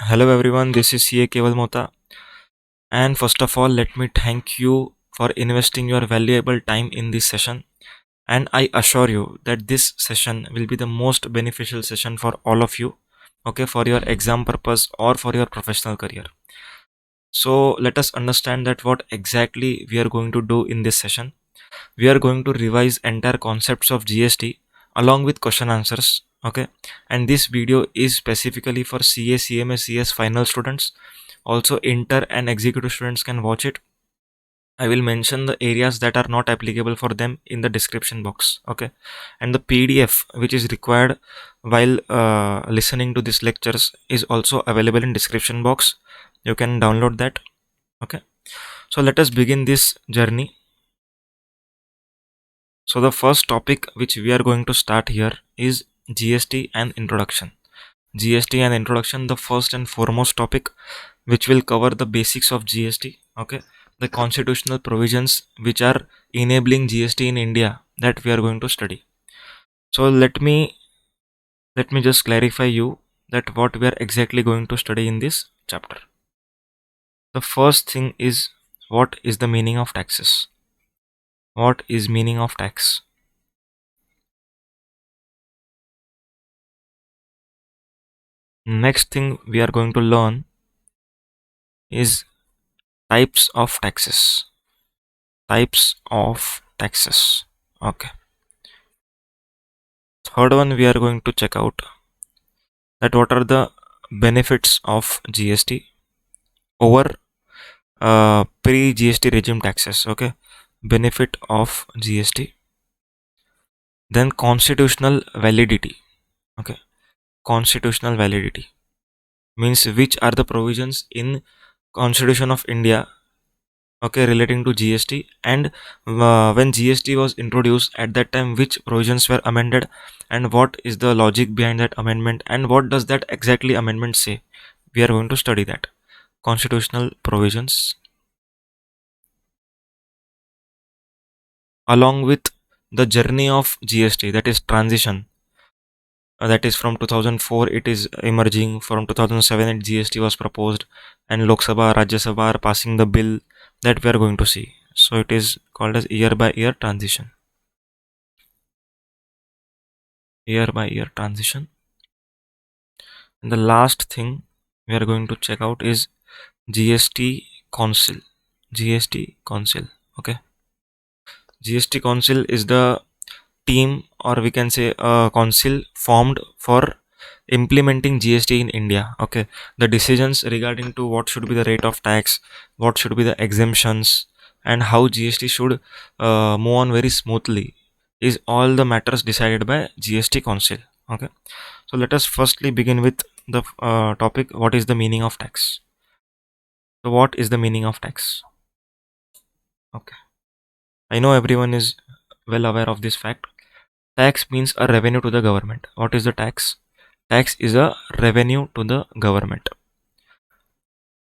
Hello everyone, this is CA Keval Mota. And first of all, let me thank you for investing your valuable time in this session. And I assure you that this session will be the most beneficial session for all of you, okay, for your exam purpose or for your professional career. So let us understand that what exactly we are going to do in this session. We are going to revise entire concepts of GST along with question answers, okay, and this video is specifically for CA, CMA, CS final students. Also inter and executive students can watch it. I will mention the areas that are not applicable for them in the description box, okay, and the PDF which is required while listening to these lectures is also available in description box. You can download that, okay. So let us begin this journey. So the first topic which we are going to start here is GST and introduction. GST and introduction, the first and foremost topic which will cover the basics of GST, okay, the constitutional provisions which are enabling GST in India that we are going to study. So let me just clarify you that what we are exactly going to study in this chapter. The first thing is, what is the meaning of taxes? What is meaning of tax? Next thing we are going to learn is types of taxes. Types of taxes. Okay. Third one we are going to check out that what are the benefits of GST over pre-GST regime taxes. Okay. Benefit of GST. Then constitutional validity. Okay. Constitutional validity means which are the provisions in Constitution of India, okay, relating to GST, and when GST was introduced at that time which provisions were amended and what is the logic behind that amendment and what does that exactly amendment say. We are going to study that constitutional provisions along with the journey of GST, that is transition. That is from 2004 it is emerging, from 2007 it GST was proposed and Lok Sabha, Rajya Sabha are passing the bill, that we are going to see. So it is called as year by year transition. Year by year transition. And the last thing we are going to check out is GST Council. GST Council. Okay. GST Council is the team, or we can say a council formed for implementing GST in India. Okay. The decisions regarding to what should be the rate of tax, what should be the exemptions, and how GST should move on very smoothly is all the matters decided by GST Council. Okay. So let us firstly begin with the topic, what is the meaning of tax? So what is the meaning of tax? Okay. I know everyone is well aware of this fact. Tax means a revenue to the government. What is the tax? Tax is a revenue to the government.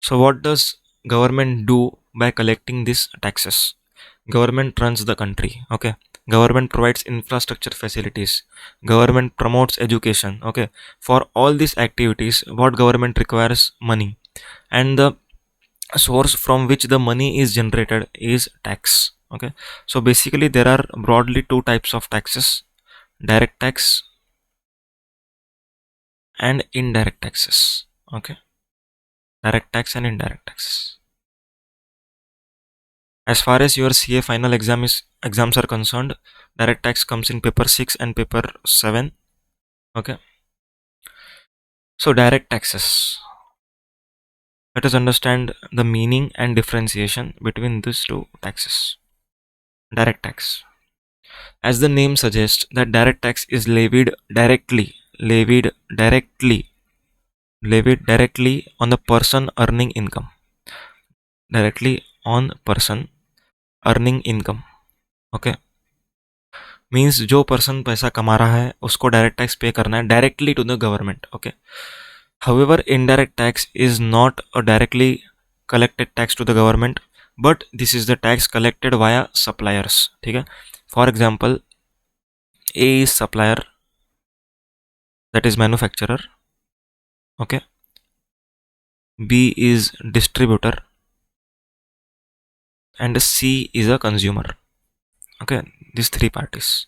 So what does government do by collecting these taxes? Government runs the country. Okay. Government provides infrastructure facilities. Government promotes education. Okay. For all these activities, what government requires? Money. And the source from which the money is generated is tax. Okay. So basically there are broadly two types of taxes: direct tax and indirect taxes. Okay. Direct tax and indirect taxes. As far as your CA final exams are concerned, direct tax comes in paper 6 and paper 7. Okay. So direct taxes. Let us understand the meaning and differentiation between these two taxes. Direct tax. As the name suggests, that direct tax is levied directly, levied directly on the person earning income. Directly on person earning income. Okay. Means जो person पैसा कमा रहा है उसको direct tax pay करना है directly to the government. Okay. However indirect tax is not a directly collected tax to the government, but this is the tax collected via suppliers. ठीक है. For example, A is supplier, that is manufacturer. Okay. B is distributor, and C is a consumer. Okay, these three parties.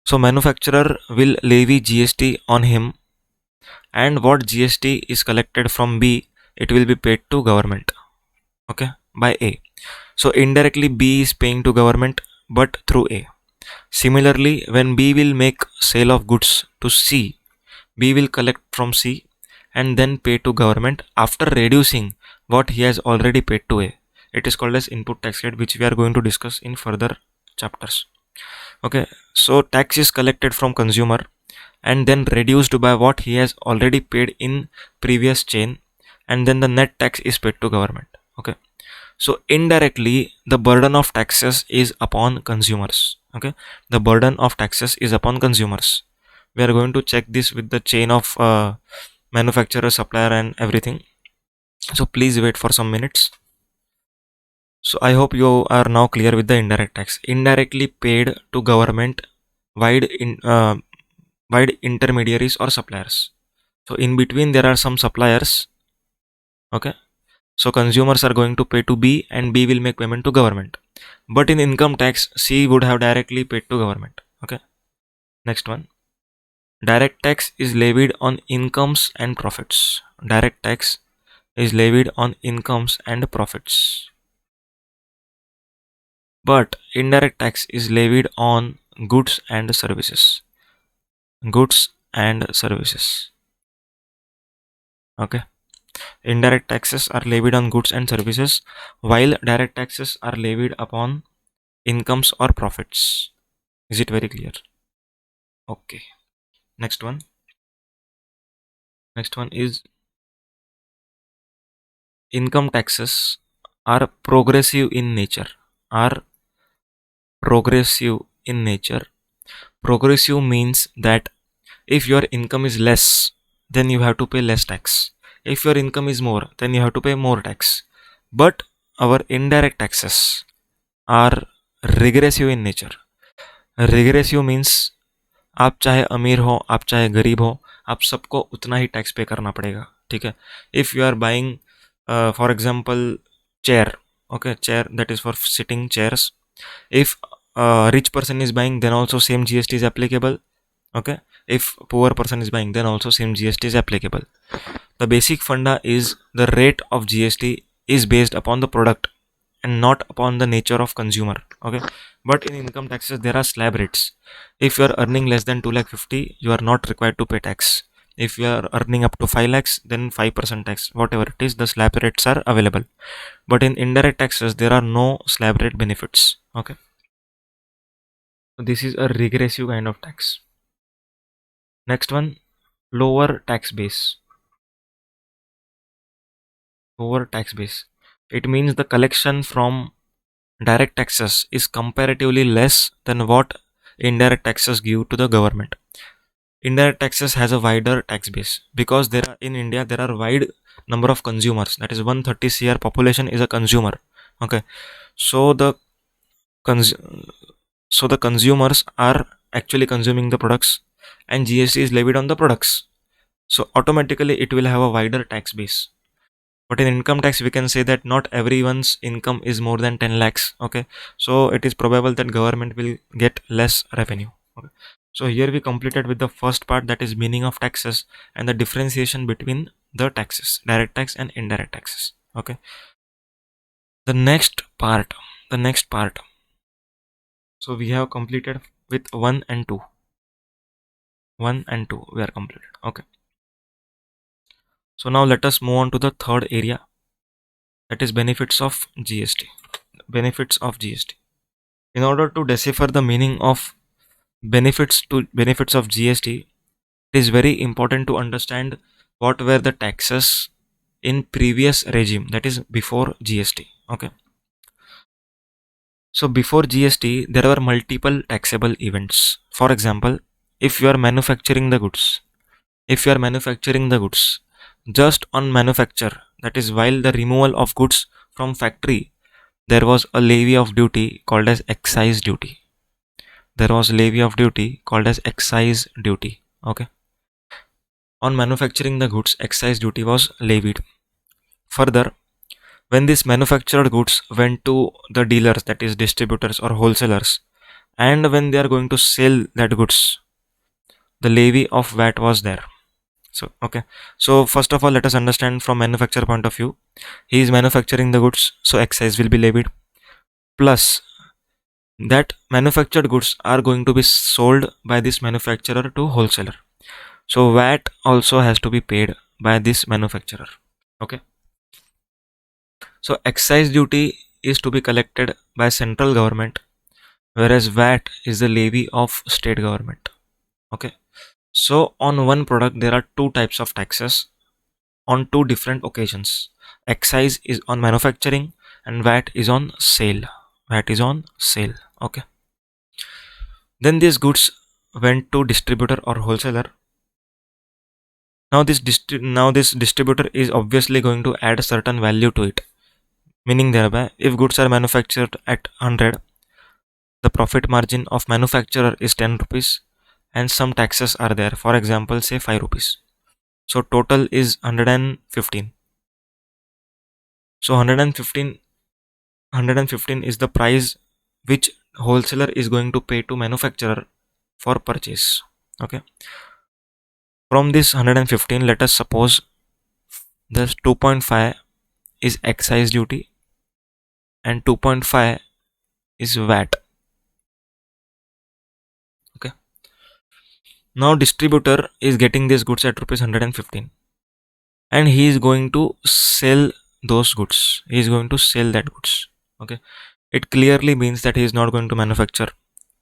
So manufacturer will levy GST on him, and what GST is collected from B, it will be paid to government. Okay, by A. So indirectly B is paying to government, but through A. Similarly, when B will make sale of goods to C, B will collect from C and then pay to government after reducing what he has already paid to A. It is called as input tax rate, which we are going to discuss in further chapters. Okay, so tax is collected from consumer and then reduced by what he has already paid in previous chain, and then the net tax is paid to government. Okay, so indirectly the burden of taxes is upon consumers. Okay, the burden of taxes is upon consumers. We are going to check this with the chain of manufacturer, supplier and everything. So please wait for some minutes. So I hope you are now clear with the indirect tax. Indirectly paid to government wide intermediaries or suppliers. So in between there are some suppliers. Okay, so consumers are going to pay to B and B will make payment to government. But in income tax, C would have directly paid to government. Okay, next one. Direct tax is levied on incomes and profits. Direct tax is levied on incomes and profits. But indirect tax is levied on goods and services. Goods and services. Okay. Indirect taxes are levied on goods and services, while direct taxes are levied upon incomes or profits. Is it very clear? Okay. Next one. Next one is income taxes are progressive in nature. Are progressive in nature. Progressive means that if your income is less, then you have to pay less tax. If your income is more, then you have to pay more tax. But our indirect taxes are regressive in nature. Regressive means आप चाहे अमीर हो, आप चाहे गरीब हो, आप सबको उतना ही टैक्स पे करना पड़ेगा. ठीक है. If you are buying for example chair, okay, chair, that is for sitting chairs. If a rich person is buying, then also same GST is applicable. Okay, if poor person is buying, then also same GST is applicable. The basic funda is the rate of GST is based upon the product and not upon the nature of consumer. Okay, but in income taxes there are slab rates. If you are earning less than 2,50,000, you are not required to pay tax. If you are earning up to 5 lakhs, then 5% tax. Whatever it is, the slab rates are available. But in indirect taxes, there are no slab rate benefits. Okay, so this is a regressive kind of tax. Next one, lower tax base. Lower tax base. It means the collection from direct taxes is comparatively less than what indirect taxes give to the government. Indirect taxes has a wider tax base because there are in India there are wide number of consumers. That is 130 CR population is a consumer. Okay, so cons- so the consumers are actually consuming the products, and GST is levied on the products. So automatically it will have a wider tax base. But in income tax, we can say that not everyone's income is more than 10 lakhs. Okay, so it is probable that government will get less revenue. Okay. So here we completed with the first part, that is meaning of taxes and the differentiation between the taxes, direct tax and indirect taxes. Okay, the next part, the next part. So we have completed with 1 and 2. 1 and 2 we are completed. Okay, so now let us move on to the third area, that is benefits of GST. Benefits of GST. In order to decipher the meaning of benefits of GST, it is very important to understand what were the taxes in previous regime, that is before GST. Okay, so before GST there were multiple taxable events. For example, if you are manufacturing the goods, just on manufacture, that is while the removal of goods from factory, there was a levy of duty called as excise duty. There was levy of duty called as excise duty. Okay, on manufacturing the goods, excise duty was levied. further, when these manufactured goods went to the dealers, that is distributors or wholesalers, and when they are going to sell that goods, the levy of VAT was there. So okay, so first of all, let us understand from manufacturer point of view. He is manufacturing the goods, so excise will be levied, plus that manufactured goods are going to be sold by this manufacturer to wholesaler, so VAT also has to be paid by this manufacturer. Okay, so excise duty is to be collected by central government, whereas VAT is the levy of state government. Okay, so on one product there are two types of taxes on two different occasions. Excise is on manufacturing and VAT is on sale. VAT is on sale. Okay, then these goods went to distributor or wholesaler. Now this distributor is obviously going to add a certain value to it, meaning thereby if goods are manufactured at 100, the profit margin of manufacturer is 10 rupees and some taxes are there, for example say 5 rupees, so total is 115. So 115 is the price which wholesaler is going to pay to manufacturer for purchase. Okay, from this 115, let us suppose this 2.5 is excise duty and 2.5 is VAT. Okay, now distributor is getting these goods at rupees 115 and he is going to sell those goods. He is going to sell that goods. Okay, it clearly means that he is not going to manufacture.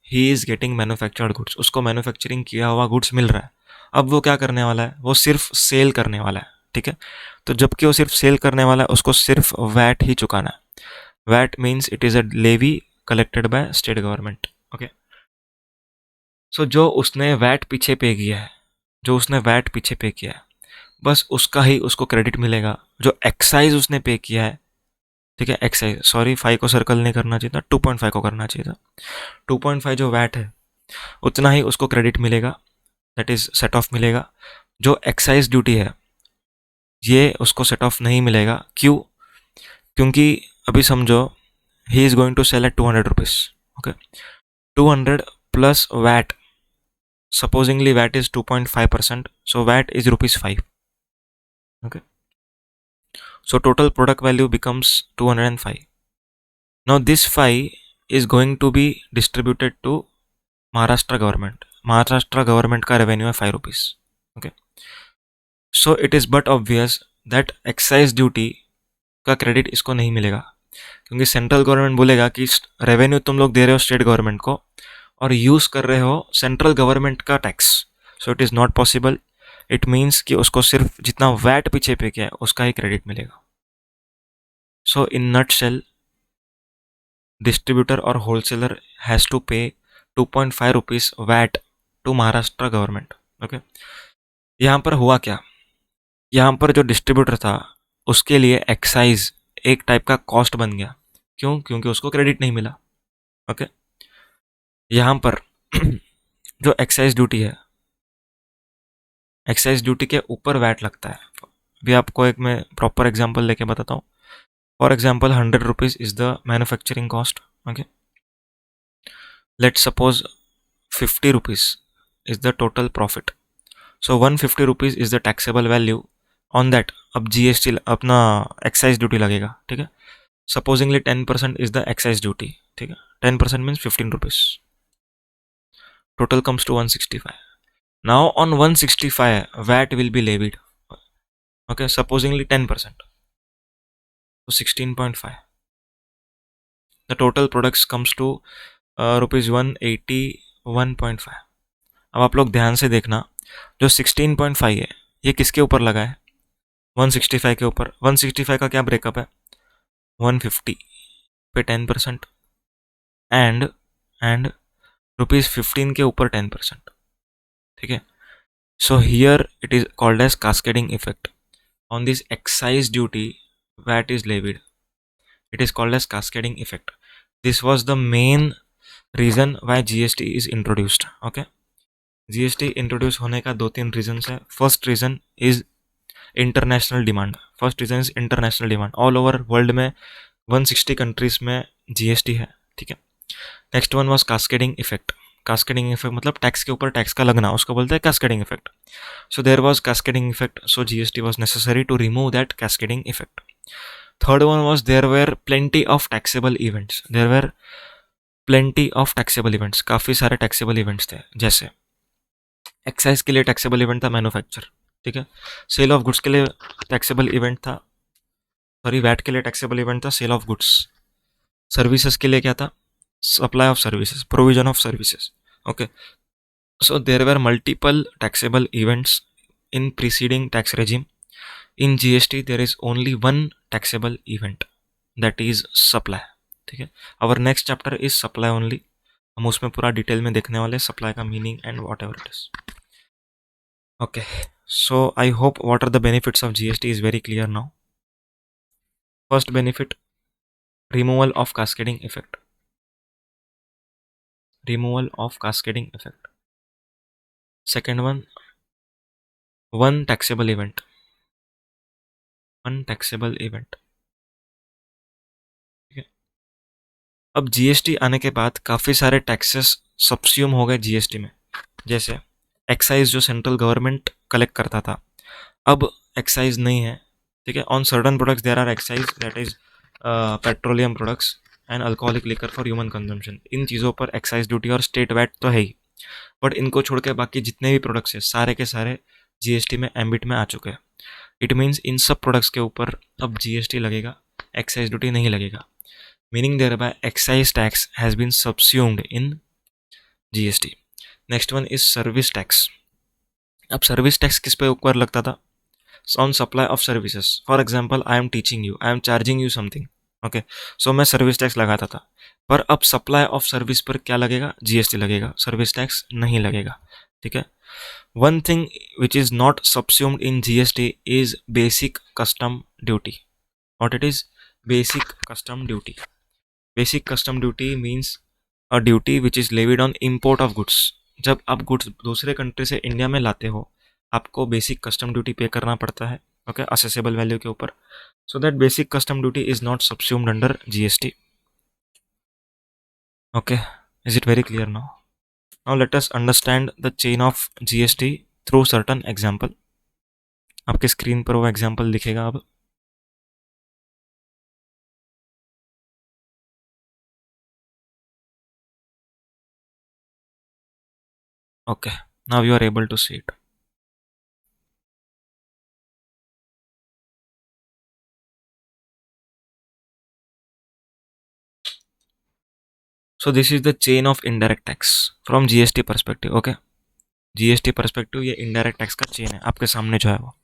He is getting manufactured goods, उसको manufacturing किया हुआ goods मिल रहा है. अब वो क्या करने वाला है, वो सिर्फ सेल करने वाला है. ठीक है, तो जबकि वो सिर्फ सेल करने वाला है, उसको सिर्फ वैट ही चुकाना है. VAT means it is a levy collected by state government. Okay, so जो उसने वैट पीछे पे किया है, जो उसने वैट पीछे पे किया है, बस उसका ही उसको क्रेडिट मिलेगा. जो एक्साइज उसने पे किया है, ठीक है, एक्साइज, सॉरी 5 को सर्कल नहीं करना चाहिए था, 2.5 को करना चाहिए था. 2.5 जो वैट है उतना ही उसको क्रेडिट मिलेगा, दैट इज सेट ऑफ मिलेगा. जो एक्साइज ड्यूटी है ये उसको सेट ऑफ नहीं मिलेगा. क्यों? क्योंकि अभी समझो he is going to sell at 200 rupees. Okay, 200 plus VAT, supposingly VAT is 2.5%, so VAT is rupees 5. Okay, so total product value becomes 205. Now this 5 is going to be distributed to Maharashtra government. Maharashtra government का revenue है 5 rupees. Okay, so it is but obvious that excise duty का credit इसको नहीं मिलेगा, क्योंकि central government बोलेगा कि revenue तुम लोग दे रहे हो स्टेट गवर्नमेंट को और यूज कर रहे हो सेंट्रल गवर्नमेंट का tax, so it is not possible. It means कि उसको सिर्फ जितना वैट पीछे पे किया है उसका ही क्रेडिट मिलेगा. So in nutshell, distributor और wholesaler has to pay 2.5 rupees VAT to Maharashtra government. Okay, यहाँ पर हुआ क्या, यहाँ पर जो डिस्ट्रीब्यूटर था उसके लिए एक्साइज एक टाइप का कॉस्ट बन गया. क्यों? क्योंकि उसको क्रेडिट नहीं मिला. ओके, यहाँ पर जो एक्साइज ड्यूटी है, एक्साइज ड्यूटी के ऊपर वैट लगता है. अभी आपको एक मैं प्रॉपर एग्जांपल लेके बताता हूँ. For example 100 rupees is the manufacturing cost. Okay, let's suppose 50 rupees is the total profit. So 150 rupees is the taxable value. On that अब जीएसटी अपना एक्साइज ड्यूटी लगेगा. ठीक है, supposedly 10% is the excise duty. ठीक है, 10% means 15 rupees. Total comes to 165. Now on 165 VAT will be levied. Okay, supposingly 10%. So 16.5. The total products comes to rupees 181.5. अब आप लोग ध्यान से देखना, जो 16.5 है ये किसके ऊपर लगा है? 165 के ऊपर. 165 का क्या ब्रेकअप है? 150 पे 10% एंड रुपीज 15 के ऊपर 10%. ठीक है, so here it is called as cascading effect. On this excise duty VAT is levied. It is called as cascading effect. This was the main reason why GST is introduced. Okay, GST introduce होने का 2-3 reason है. First reason is international demand, first reason is international demand. All over world में 160 countries में GST है, ठीक है। Next one was cascading effect. Cascading effect मतलब tax के ऊपर टैक्स का लगना, उसको बोलते हैं cascading effect. So there was cascading effect, so GST was necessary to remove that cascading effect. Third one was there were plenty of taxable events. There were plenty of taxable events, काफ़ी सारे taxable events थे। जैसे excise के लिए taxable event था manufacture, ठीक है। Cell of goods के लिए टैक्सेबल इवेंट था, सॉरी वैट के लिए टैक्सेबल इवेंट था सेल ऑफ गुड्स। सर्विसेज के लिए क्या था? Supply of services, provision of services, okay. So there were multiple taxable events in preceding tax regime. In GST there is only one taxable event, that is supply, ठीक है। Our next chapter is supply only, हम उसमें पूरा detail में देखने वाले supply का meaning and what ever it is, okay. So I hope what are the benefits of GST is very clear now. First benefit, removal of cascading effect. Removal of cascading effect. Second one, one taxable event. One taxable event. ठीक है। अब GST आने के बाद काफ़ी सारे taxes subsume हो गए जीएसटी में। जैसे एक्साइज जो सेंट्रल गवर्नमेंट कलेक्ट करता था, अब एक्साइज नहीं है, ठीक है। On certain products there are excise, that is petroleum products and alcoholic liquor for human consumption. इन चीज़ों पर एक्साइज ड्यूटी और स्टेट वैट तो है ही, बट इनको छोड़ के बाकी जितने भी प्रोडक्ट्स हैं सारे के सारे जीएसटी में एम्बिट में आ चुके हैं। इट मीन्स इन सब प्रोडक्ट्स के ऊपर अब जीएसटी लगेगा, एक्साइज ड्यूटी नहीं लगेगा। Meaning thereby excise tax has been subsumed in GST. Next one is service tax. अब सर्विस टैक्स किस पे ऊपर लगता था? On supply of services. For example, I am teaching you, I am charging you something, okay, so मैं service tax लगाता था। पर अब सप्लाई ऑफ सर्विस पर क्या लगेगा? जीएसटी लगेगा, सर्विस टैक्स नहीं लगेगा, ठीक है। One thing which is not subsumed in GST is basic custom duty. What it is? Basic custom duty. Basic custom duty means a duty which is levied on import of goods. जब आप goods दूसरे country से India में लाते हो, आपको basic custom duty पे करना पड़ता है, ओके, असेसेबल वैल्यू के ऊपर। So that basic custom duty is not subsumed under GST, okay. Is it very clear now? Now let us understand the chain of GST through certain example. आपके screen पर वो example दिखेगा अब। Okay, now you are able to see it. So this is the chain of indirect tax from GST perspective, okay? GST perspective ये indirect tax का chain है आपके सामने जो है वो।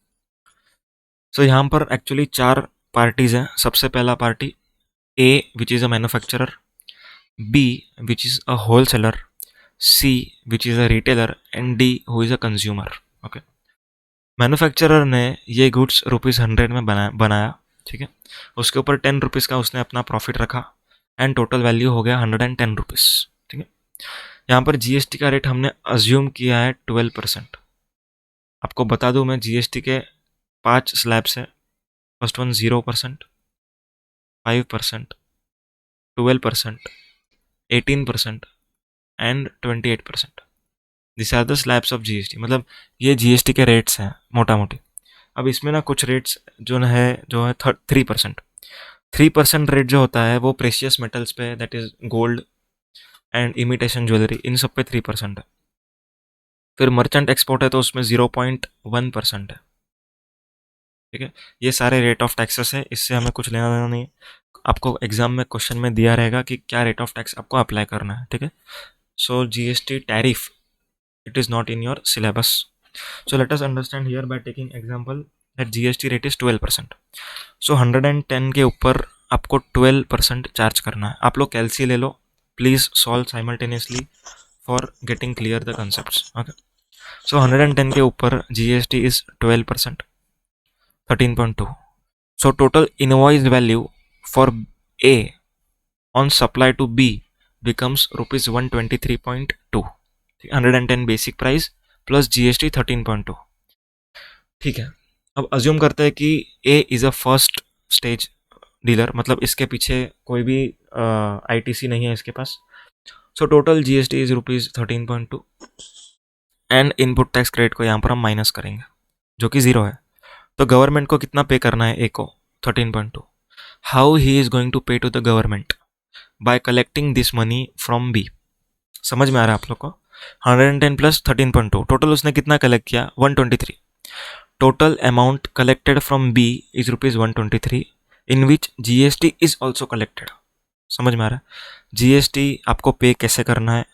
So यहाँ पर एक्चुअली 4 पार्टीज हैं। सबसे पहला party A which is a manufacturer, B which is a wholesaler, C which is a retailer and D who is a consumer, okay? Manufacturer ने ये गुड्स ₹100 में बनाया, ठीक है। उसके ऊपर 10 रुपीज़ का उसने अपना प्रॉफिट रखा एंड टोटल वैल्यू हो गया 110 रुपीज़, ठीक है। यहाँ पर जीएसटी का रेट हमने अज्यूम किया है 12%। आपको बता दूं मैं, जीएसटी के 5 स्लैब्स है। First one 0%, 5%, 12%, 18% and 28%। This are the slabs of GST. मतलब ये जीएसटी के रेट्स हैं मोटा मोटी। अब इसमें ना कुछ रेट्स जो है 3%। 3% रेट जो होता है वो प्रेशियस मेटल्स पे, that is gold and imitation jewellery, इन सब पे 3% है। फिर मर्चेंट एक्सपोर्ट है तो उसमें 0.1% है, ठीक है। ये सारे रेट ऑफ टैक्सेस है, इससे हमें कुछ लेना देना नहीं है। आपको एग्जाम में क्वेश्चन में दिया रहेगा कि क्या रेट ऑफ टैक्स आपको अप्लाई करना है, ठीक है। So GST tariff, it is not in your syllabus. So let us understand here by taking example that GST rate is 12%. So 110 के ऊपर आपको 12% चार्ज करना है। आप लोग कैलसी ले लो, please solve simultaneously for getting clear the concepts, okay. So 110 के ऊपर GST is 12%, 13.2. So total invoice value for A on supply to B becomes rupees 123.2. 110 basic price plus GST 13.2, ठीक है। अब अज्यूम करते हैं कि A is a first stage dealer, मतलब इसके पीछे कोई भी आईटीसी नहीं है इसके पास. So total GST is ₹13.2 and input tax credit को यहाँ पर हम माइनस करेंगे जो कि 0 है. तो गवर्नमेंट को कितना पे करना है ए को? 13.2. How he is going to pay to the government? By collecting this money from B. समझ में आ रहा है आप लोग को? 110 प्लस 13.2, टोटल उसने कितना कलेक्ट किया? 123. Total amount collected from B is ₹123 in which GST is also collected. समझ में आ रहा है? जीएसटी आपको पे कैसे करना है?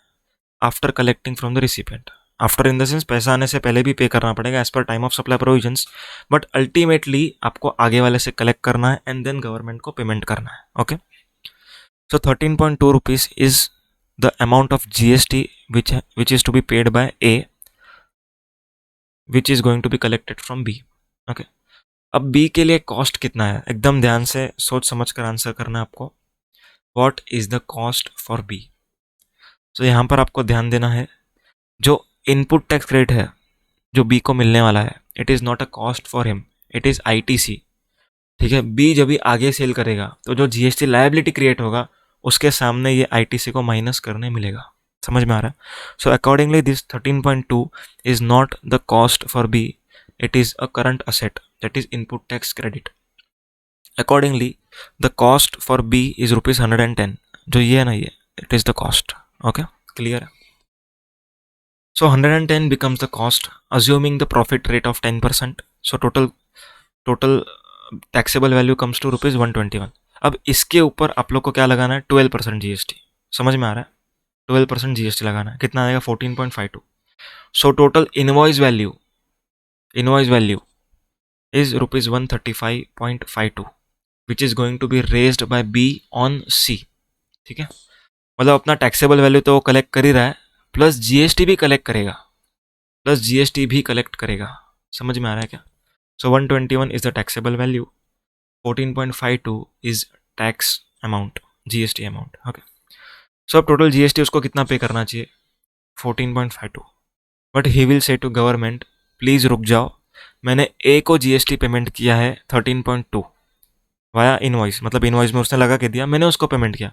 After collecting from the recipient. After in the sense पैसा आने से पहले भी पे करना पड़ेगा as per time of supply provisions, but ultimately आपको आगे वाले से कलेक्ट करना है एंड देन गवर्नमेंट को पेमेंट करना है. Okay, so 13.2 rupees is the amount of GST which is to be paid by A, which is going to be collected from B. Okay, अब B के लिए कॉस्ट कितना है? एकदम ध्यान से सोच समझ कर आंसर करना है आपको. What is the cost for B? तो यहाँ पर आपको ध्यान देना है, जो इनपुट टैक्स क्रेडिट है जो बी को मिलने वाला है, it is not a cost for him, it is ITC. ठीक है, बी जब भी आगे सेल करेगा तो जो जीएसटी लायबिलिटी क्रिएट होगा उसके सामने ये आईटीसी को माइनस करने मिलेगा. समझ में आ रहा है? So accordingly this 13.2 is not the cost for B, it is a current asset, that is input tax credit. Accordingly the cost for B is ₹110. जो ये है ना, ये it is the cost. Okay, clear है? So 110 becomes the cost, assuming the profit rate of 10%. So total taxable value comes to ₹121. अब इसके ऊपर आप लोग को क्या लगाना है? 12% जीएसटी. समझ में आ रहा है? 12% जीएसटी लगाना है. कितना आएगा? 14.52. So total invoice value is ₹135.52, which is going to be raised by B on C. ठीक है, मतलब अपना टैक्सेबल वैल्यू तो वो कलेक्ट कर ही रहा है, प्लस जीएसटी भी कलेक्ट करेगा. समझ में आ रहा है क्या? So 121 is the taxable value, 14.52 is tax amount, GST amount. Okay, so अब टोटल जीएसटी उसको कितना पे करना चाहिए? 14.52. But he will say to government, please रुक जाओ, मैंने ए को जीएसटी पेमेंट किया है 13.2 वाया इनवॉइस, मतलब इनवॉइस में उसने लगा के दिया, मैंने उसको पेमेंट किया.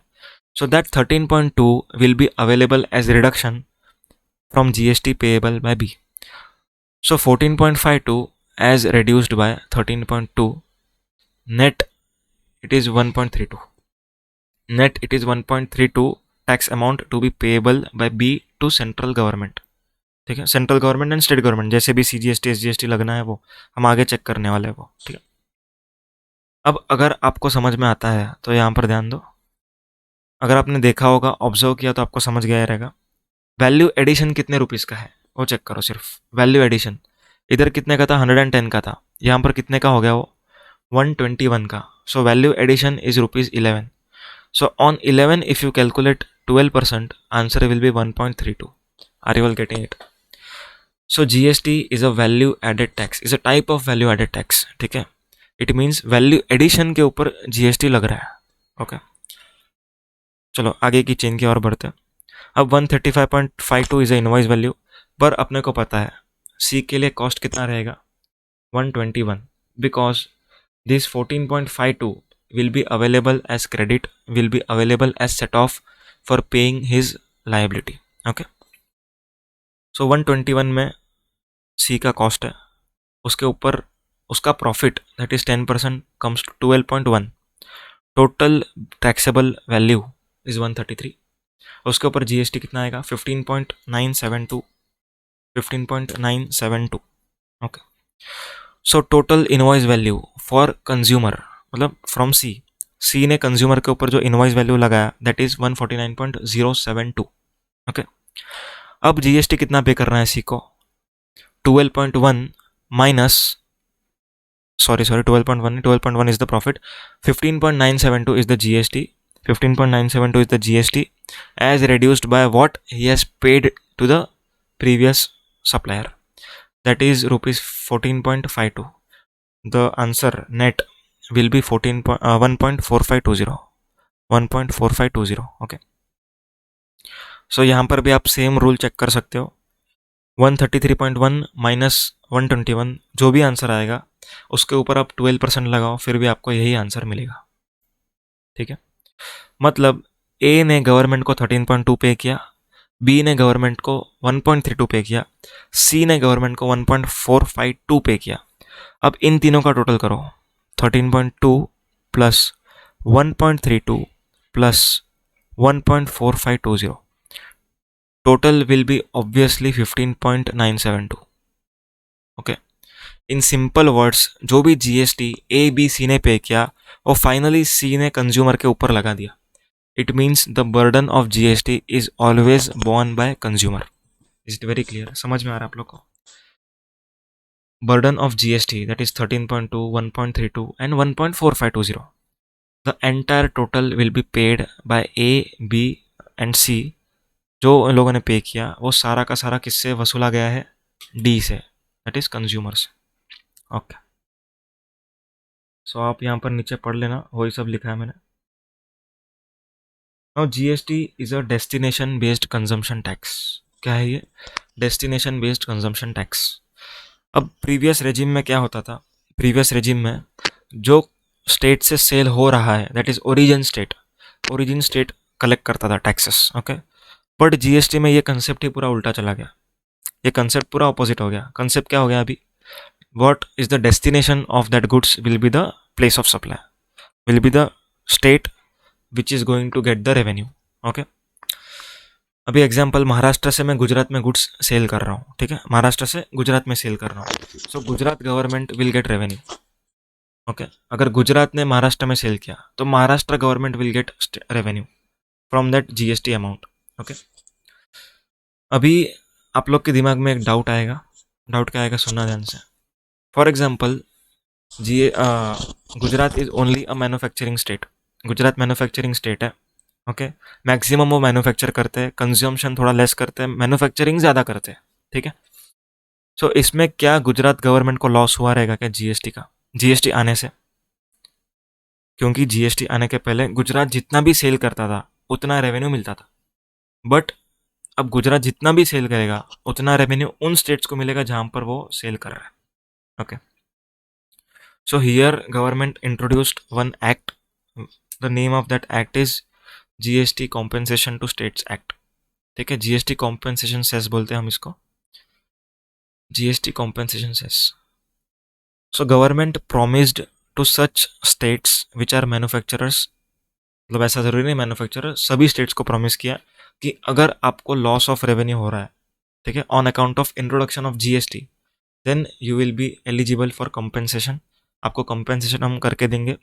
So that 13.2 will be available as reduction from GST payable by B. So 14.52 as reduced by 13.2, net it is 1.32. Net it is 1.32 tax amount to be payable by B to central government. ठीक है, central government and state government, जैसे भी CGST SGST लगना है वो हम आगे check करने वाले हैं वो. ठीक है, अब अगर आपको समझ में आता है तो यहाँ पर ध्यान दो. अगर आपने देखा होगा, ऑब्जर्व किया तो आपको समझ गया रहेगा. वैल्यू एडिशन कितने रुपीज़ का है वो चेक करो. सिर्फ वैल्यू एडिशन इधर कितने का था? 110 का था. यहाँ पर कितने का हो गया वो? 121 का. So value addition is ₹11. So on 11 if you calculate 12%, answer will be 1.32. Are you all getting it? So GST is a value added tax, is a type of value added tax. ठीक है, it means value addition के ऊपर GST लग रहा है. Okay, चलो आगे की चेन की ओर बढ़ते हैं. अब 135.52 इज अ इनवॉइस वैल्यू, पर अपने को पता है सी के लिए कॉस्ट कितना रहेगा? 121, because this 14.52 will be available as credit, will be available as set off for paying his liability. Okay, so 121 में सी का कॉस्ट है, उसके ऊपर उसका profit that is 10% comes to 12.1. Total taxable value is 133. उसके ऊपर जीएसटी कितना आएगा? 15.972. 15.972. Okay, so total invoice value for consumer, मतलब फ्रॉम सी ने कंज्यूमर के ऊपर जो इनवॉइस वैल्यू लगाया दैट इज 149.072. ओके, अब जीएसटी कितना पे करना है सी को? 12.1 minus, sorry 12.1, 12.1 is the profit, 15.972 is the GST, 15.972 is the GST as reduced by what he has paid to the previous supplier, that is rupees 14.52. The answer net will be 1.4520. 1.4520. Okay, सो यहाँ पर भी आप same rule check कर सकते हो. 133.1 minus 121, जो भी answer आएगा उसके ऊपर आप 12% लगाओ, फिर भी आपको यही आंसर मिलेगा। ठीक है, मतलब ए ने गवर्नमेंट को 13.2 पे किया, बी ने गवर्नमेंट को 1.32 पे किया, सी ने गवर्नमेंट को 1.452 पे किया। अब इन तीनों का टोटल करो, 13.2 plus 1.32 plus 1.4520, total will be obviously 15.972। Okay, in simple words जो भी जीएसटी ए बी सी ने पे किया वो फाइनली सी ने कंज्यूमर के ऊपर लगा दिया। It means the burden of GST is always borne by consumer. Is it very clear? समझ में आ रहा है आप लोग को? burden of GST, that is 13.2, 1.32 and 1.4520. The entire total will be paid by A, B and C। जो लोगों ने पे किया वो सारा का सारा किससे वसूला गया है? D से, that is कंज्यूमर से। ओके, सो आप यहाँ पर नीचे पढ़ लेना, वही सब लिखा है मैंने। Now GST is a destination based consumption tax. क्या है ये? Destination based consumption tax. अब प्रीवियस रेजिम में क्या होता था? प्रीवियस रेजिम में जो स्टेट से सेल हो रहा है, that is origin state collect करता था टैक्सेस। ओके, बट जीएसटी में ये कंसेप्ट ही पूरा उल्टा चला गया, ये कंसेप्ट पूरा ऑपोजिट हो गया। कंसेप्ट क्या हो गया अभी? What is the destination of that goods will be the place of supply, will be the state which is going to get the revenue. Okay, अभी एग्जाम्पल, महाराष्ट्र से मैं गुजरात में गुड्स सेल कर रहा हूँ। ठीक है, महाराष्ट्र से गुजरात में सेल कर रहा हूँ, so Gujarat government will get revenue. Okay, अगर गुजरात ने महाराष्ट्र में सेल किया तो Maharashtra government will get revenue from that GST amount. Okay, अभी आप लोग के दिमाग में एक डाउट आएगा। डाउट क्या आएगा? सुनना ध्यान से। For example, Gujarat is only a manufacturing state. Gujarat manufacturing state है। ओके, मैक्सिमम वो मैन्युफैक्चर करते हैं, कंज्यूमशन थोड़ा लेस करते हैं, मैन्युफैक्चरिंग ज़्यादा करते हैं। ठीक है, सो इसमें क्या गुजरात गवर्नमेंट को लॉस हुआ रहेगा क्या जीएसटी का? जीएसटी आने से, क्योंकि जीएसटी आने के पहले गुजरात जितना भी सेल करता था उतना रेवेन्यू मिलता था, बट अब गुजरात जितना भी सेल करेगा उतना रेवेन्यू उन स्टेट्स को मिलेगा जहां पर वो सेल कर रहा है। Okay, so here government introduced one act, the name of that act is GST compensation to states act. ठीक है, जीएसटी कॉम्पेंसेशन सेस बोलते हैं हम इसको, GST compensation cess. So government promised to such states which are manufacturers, मतलब ऐसा ज़रूरी नहीं मैन्युफैक्चरर, सभी स्टेट्स को प्रॉमिस किया कि अगर आपको लॉस ऑफ रेवेन्यू हो रहा है, ठीक है, on account of introduction of GST, then you will be eligible for compensation. आपको कंपेंसेशन हम करके देंगे।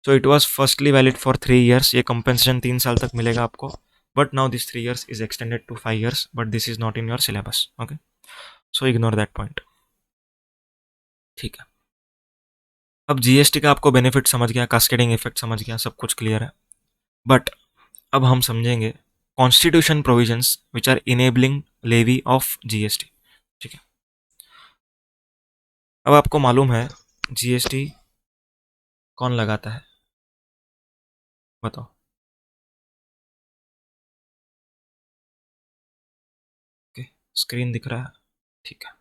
So it was firstly valid for 3 years, ये कंपेंसेशन 3 साल तक मिलेगा आपको, but now this 3 years is extended to 5 years, but this is not in your syllabus. Okay, so ignore that point. ठीक है, अब जीएसटी का आपको बेनिफिट समझ गया, कास्केडिंग इफेक्ट समझ गया, सब कुछ क्लियर है। बट अब हम समझेंगे constitution provisions which are enabling levy of GST. ठीक है, अब आपको मालूम है जीएसटी कौन लगाता है? बताओ। ओके, स्क्रीन दिख रहा है? ठीक है,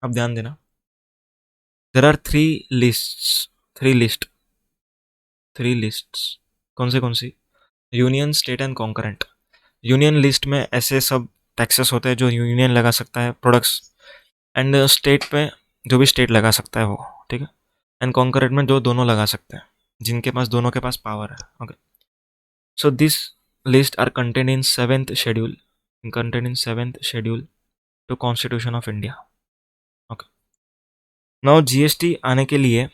अब ध्यान देना। There are three lists. कौन सी? Union, state and concurrent. Union list में ऐसे सब टैक्सेस होते हैं जो यूनियन लगा सकता है प्रोडक्ट्स, एंड स्टेट पे जो भी स्टेट लगा सकता है वो। ठीक है, एंड कॉन्करेंट में जो दोनों लगा सकते हैं, जिनके पास दोनों के पास पावर है। Okay, so this list are contain in 7th schedule to constitution of India. Okay, now GST आने के लिए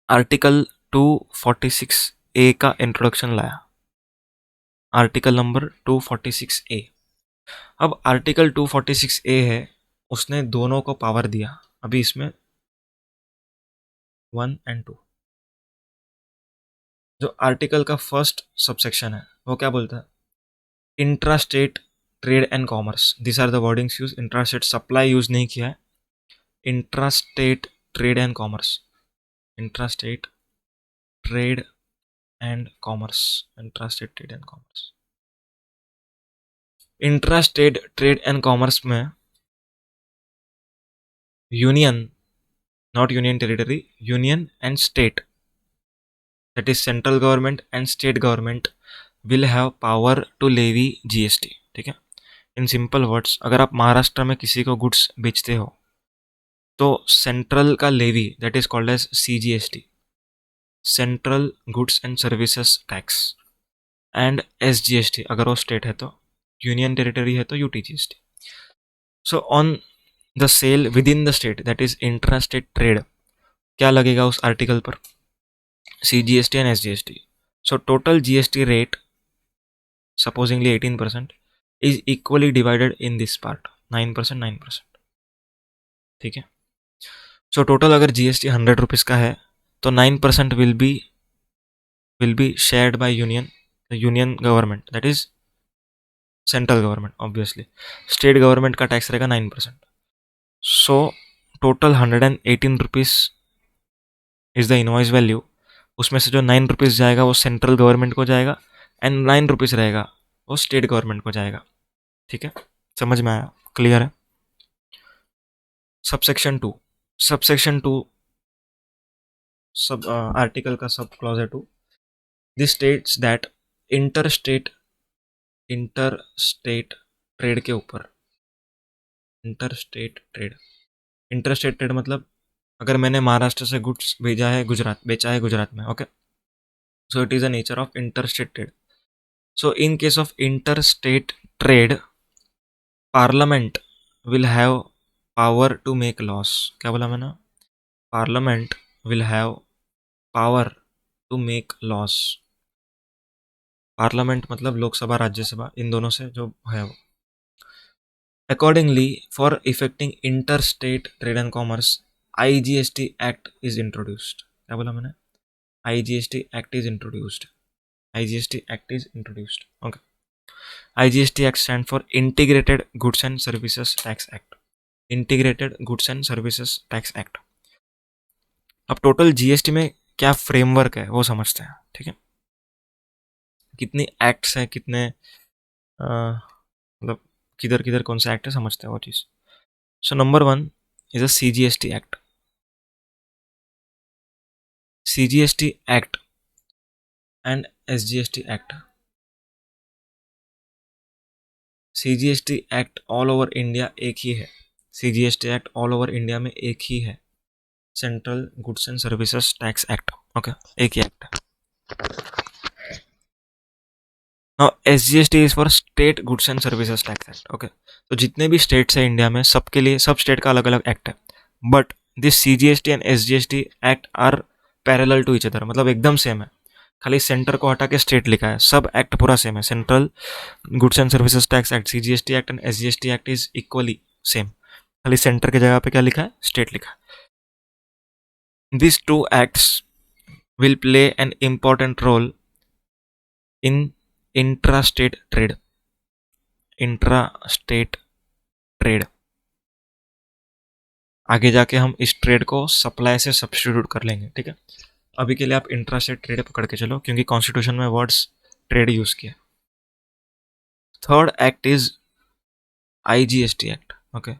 आर्टिकल 246A का इंट्रोडक्शन लाया, आर्टिकल नंबर 246A। अब आर्टिकल 246A है, उसने दोनों को पावर दिया। अभी इसमें 1 and 2, जो आर्टिकल का फर्स्ट सबसेक्शन है वो क्या बोलता है? Intra state trade and commerce, this are the wordings use. Intra state supply use नहीं किया है, intra state trade and commerce, intra state trade and commerce, intrastate trade and commerce. Intrastate trade and commerce में union, not union territory, union and state, that is central government and state government will have power to levy GST। ठीक है, in simple words, अगर आप महाराष्ट्र में किसी को goods बेचते हो तो सेंट्रल का levy, that is called as CGST, central goods and services tax, and SGST अगर वो स्टेट है तो, यूनियन टेरिटरी है तो UTGST। So on the sale within the state, that is intrastate trade, क्या लगेगा उस आर्टिकल पर? CGST and SGST. So total GST rate, supposingly 18%, is equally divided in this part, 9%, 9%। ठीक है, सो टोटल अगर GST 100 rupees का है तो 9% will be shared by union government, that is central government. Obviously state government का tax रहेगा 9%। So total 118 rupees is the invoice value. उसमें से जो 9 रुपीज़ जाएगा वो सेंट्रल गवर्नमेंट को जाएगा, एंड 9 रुपीज़ रहेगा वो स्टेट गवर्नमेंट को जाएगा। ठीक है, समझ में आया? क्लियर है? सबसेक्शन 2, सब आर्टिकल का सब क्लॉज है 2। This states that interstate trade के ऊपर, इंटरस्टेट ट्रेड मतलब अगर मैंने महाराष्ट्र से गुड्स बेचा है गुजरात में, okay, so it is a nature of interstate trade. So in case of interstate trade, parliament will have power to make laws. क्या बोला मैंने? Parliament will have power to make laws. Parliament मतलब लोकसभा राज्यसभा, इन दोनों से जो है वो। Accordingly for effecting interstate trade and commerce, IGST act is introduced. क्या बोला मैंने? IGST act is introduced. Okay, IGST act stand for integrated goods and services tax act. Integrated goods and services tax act. अब total GST में क्या framework है वो समझते हैं। ठीक है, कितनी एक्ट्स हैं, कितने मतलब किधर किधर कौन सा एक्ट है समझते हैं वो चीज़। So number 1 is a CGST act. CGST act and SGST act. CGST act all over India एक ही है। CGST act all over India में एक ही है, central goods and services tax act. Okay, एक ही एक्ट है। Now SGST is for state goods and services tax act. Okay, तो जितने भी स्टेट्स हैं इंडिया में, सबके लिए सब स्टेट का अलग अलग एक्ट है, but this CGST and SGST act are parallel to each other, मतलब एकदम सेम है, खाली सेंटर को हटा के स्टेट लिखा है, सब एक्ट पूरा सेम है। Central goods and services tax act, CGST act and SGST act is equally same, खाली सेंटर की जगह पे क्या लिखा है? स्टेट लिखा है। This two acts will play an important role in intrastate trade. आगे जाके हम इस ट्रेड को सप्लाई से सब्स्टिट्यूट कर लेंगे। ठीक है, अभी के लिए आप इंट्रास्टेट ट्रेड पकड़ के चलो, क्योंकि कॉन्स्टिट्यूशन में वर्ड्स ट्रेड यूज किया। Third act is IGST act. Okay,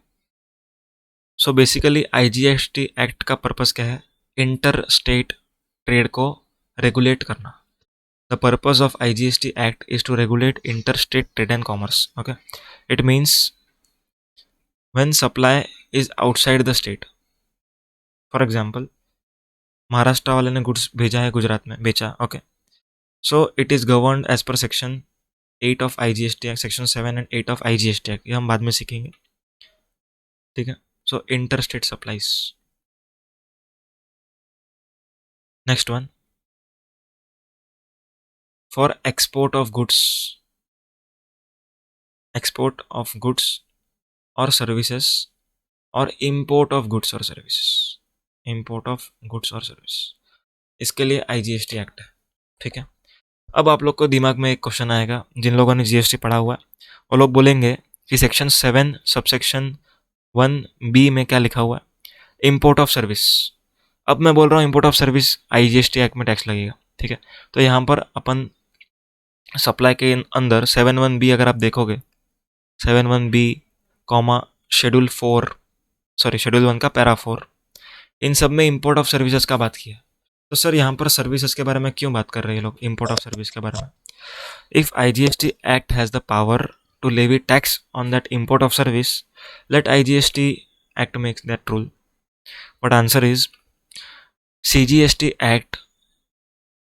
so basically IGST act का पर्पस क्या है? इंटर स्टेट ट्रेड को रेगुलेट करना। The purpose of IGST act is to regulate interstate trade and commerce. Okay, it means when supply is outside the state, for example Maharashtra वाले ने goods भेजा है गुजरात में, बेचा। Okay, so it is governed as per section 8 of IGST act, section 7 and 8 of IGST act, ये हम बाद में सीखेंगे। ठीक है, so inter state supplies. Next one, for export of goods और सर्विसेज, और इम्पोर्ट ऑफ गुड्स और सर्विसेज, इसके लिए IGST एक्ट है। ठीक है, अब आप लोग को दिमाग में एक क्वेश्चन आएगा, जिन लोगों ने GST पढ़ा हुआ है वो लोग बोलेंगे कि सेक्शन 7 सबसेक्शन 1B में क्या लिखा हुआ है? Import of service. अब मैं बोल रहा हूँ import of service IGST act में टैक्स लगेगा, ठीक है। तो यहाँ पर अपन सप्लाई के अंदर 7(1)(b अगर आप देखोगे, 7(1)(b, शेड्यूल 1 का पैरा 4, इन सब में इंपोर्ट ऑफ सर्विसेज का बात किया। तो सर यहाँ पर सर्विसेज के बारे में क्यों बात कर रहे हैं लोग, इंपोर्ट ऑफ सर्विस के बारे में? If IGST act has the power to levy tax on that import of service, let IGST act makes that rule. But answer is CGST act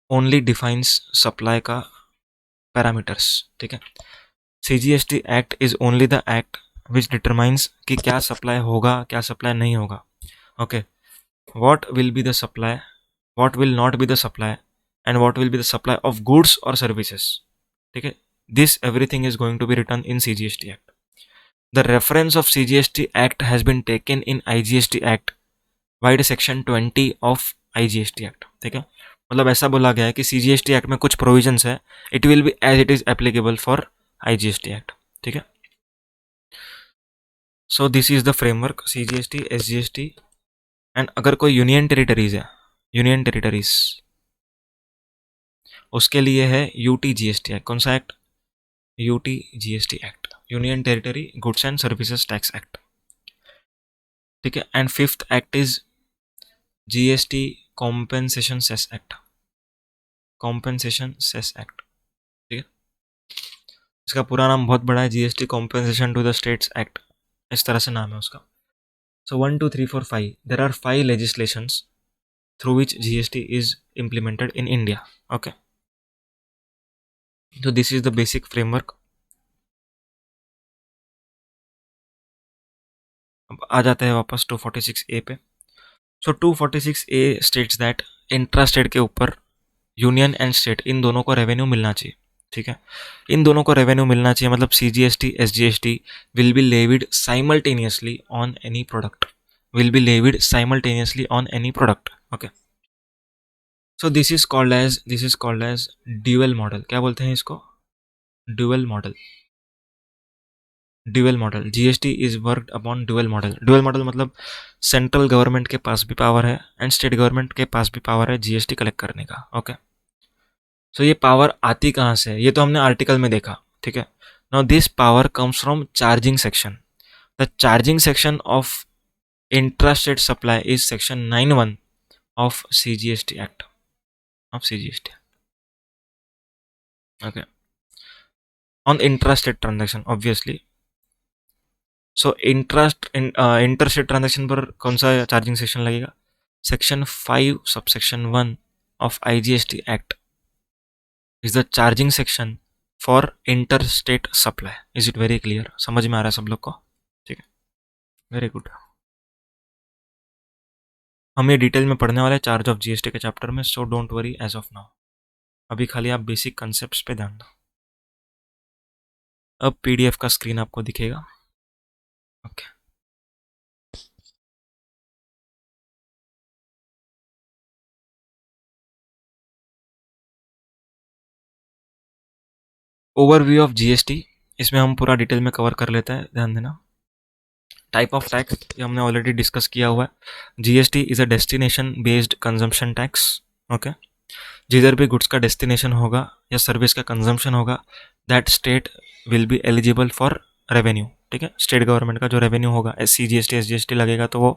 only defines supply का parameters, ठीक है। CGST act is only the act which determines कि क्या supply होगा, क्या supply नहीं होगा। Okay, what will be the supply, what will not be the supply, and what will be the supply of goods or services, ठीक है। This everything is going to be written in CGST Act. The reference of CGST Act has been taken in IGST Act via section 20 of IGST Act, ठीक है। मतलब ऐसा बोला गया है कि CGST Act में कुछ प्रोविजंस है, it will be as it is applicable for IGST Act, ठीक है। So this is the framework CGST, SGST। And अगर कोई यूनियन टेरिटरीज है, यूनियन टेरिटरीज, उसके लिए है UTGST एक्ट। कौन सा act? UTGST act, union territory goods and services tax act, ठीक है। And fifth act is GST compensation cess act, compensation cess act, ठीक है। इसका पूरा नाम बहुत बड़ा है, GST compensation to the states act, इस तरह से नाम है उसका। So 1 2 3 4 5 there are 5 legislations through which GST is implemented in India. Okay, so this is the basic framework. अब आ जाते हैं वापस 246A पे। सो 246A states that intra state के ऊपर यूनियन एंड स्टेट इन दोनों को रेवेन्यू मिलना चाहिए, ठीक है। इन दोनों को रेवेन्यू मिलना चाहिए, मतलब CGST, SGST will be levied simultaneously on any product, will be levied simultaneously on any product. Okay, so this is called as dual model. क्या बोलते हैं इसको? Dual model. Dual model, GST is worked upon dual model. Dual model मतलब central government के पास भी power है and state government के पास भी पावर है GST कलेक्ट करने का। ओके, सो ये पावर आती कहाँ से है? ये तो हमने आर्टिकल में देखा, ठीक है। Now this power comes from charging section. The charging section of intra state supply is section 9(1) of CGST act, of CGST। Okay, on intra state transaction obviously. So interstate transaction पर कौन सा charging section लगेगा? Section 5 subsection 1 of IGST act is the charging section for interstate supply. Is it very clear? समझ में आ रहा है सब लोग को? ठीक है, वेरी गुड। हम ये डिटेल में पढ़ने वाले चार्ज ऑफ GST के चैप्टर में, so don't worry as of now. अभी खाली आप बेसिक कंसेप्ट पे ध्यान दो। अब PDF का स्क्रीन आपको दिखेगा। ओके, ओवरव्यू ऑफ GST, इसमें हम पूरा डिटेल में कवर कर लेते हैं, ध्यान देना। टाइप ऑफ टैक्स ये हमने ऑलरेडी डिस्कस किया हुआ है। GST is a destination based consumption tax. Okay, जिधर भी गुड्स का डेस्टिनेशन होगा या सर्विस का कंजम्पशन होगा, that state will be eligible for revenue, ठीक है। स्टेट गवर्नमेंट का जो रेवेन्यू होगा, CGST SGST लगेगा तो वो।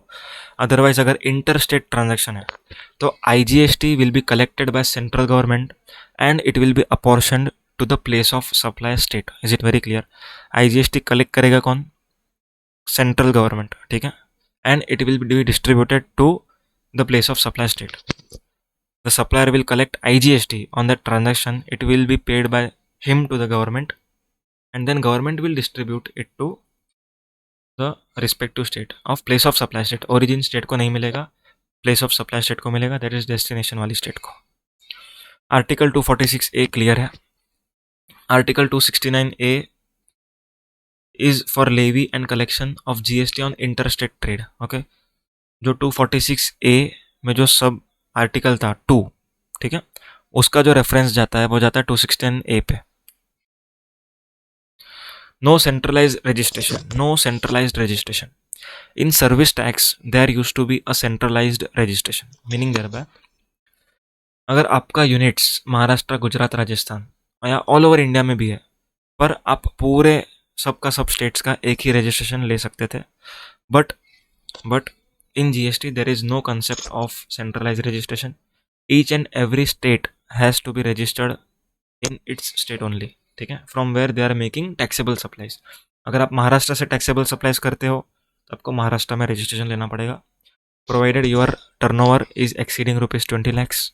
अदरवाइज अगर इंटर स्टेट ट्रांजेक्शन है तो IGST will be collected by central government and it will be apportioned to the place of supply state. Is it very clear? IGST collect करेगा कौन? Central government, ठीक है। And it will be distributed to the place of supply state. The supplier will collect IGST on that transaction. It will be paid by him to the government, and then government will distribute it to the respective state of place of supply state. Origin state को नहीं मिलेगा, place of supply state को मिलेगा, that is destination वाली state को। Article 246A clear है। Article 269A is for levy and collection of GST on interstate trade. Okay, जो 246A में जो सब आर्टिकल था 2, ठीक है, उसका जो रेफरेंस जाता है वो जाता है 216A पे। No centralized registration, no centralized registration in service tax. There used to be a centralized registration, meaning thereby अगर आपका यूनिट्स महाराष्ट्र, गुजरात, राजस्थान या ऑल ओवर इंडिया में भी है, पर आप पूरे सबका सब स्टेट्स का एक ही रजिस्ट्रेशन ले सकते थे. But but in GST there is no concept of centralize registration. Each and every state has to be registered in its state only. ठीक है, from where they are making taxable supplies. अगर आप महाराष्ट्र से taxable supplies करते हो तो आपको महाराष्ट्र में रजिस्ट्रेशन लेना पड़ेगा, provided your turnover is exceeding ₹20 lakhs.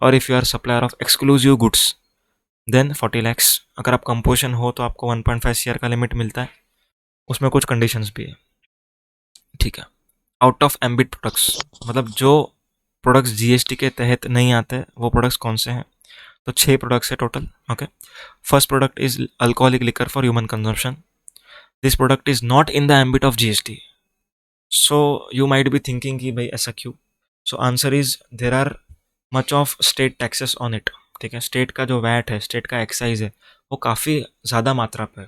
और if you are supplier of exclusive goods then 40 lakhs. अगर आप कंपोजिशन हो तो आपको 1.5 CR का लिमिट मिलता है, उसमें कुछ कंडीशंस भी है. ठीक है. आउट ऑफ एम्बिट प्रोडक्ट्स मतलब जो प्रोडक्ट्स जीएसटी के तहत नहीं आते वो प्रोडक्ट्स कौन से हैं? तो 6 प्रोडक्ट्स है total. Okay. First product is alcoholic liquor for human consumption. This product is not in the ambit of GST. So you might be thinking कि भाई ऐसा क्यों? So answer is there are much of state taxes on it. ठीक है, state का जो VAT है, state का एक्साइज है, वो काफ़ी ज़्यादा मात्रा पर है.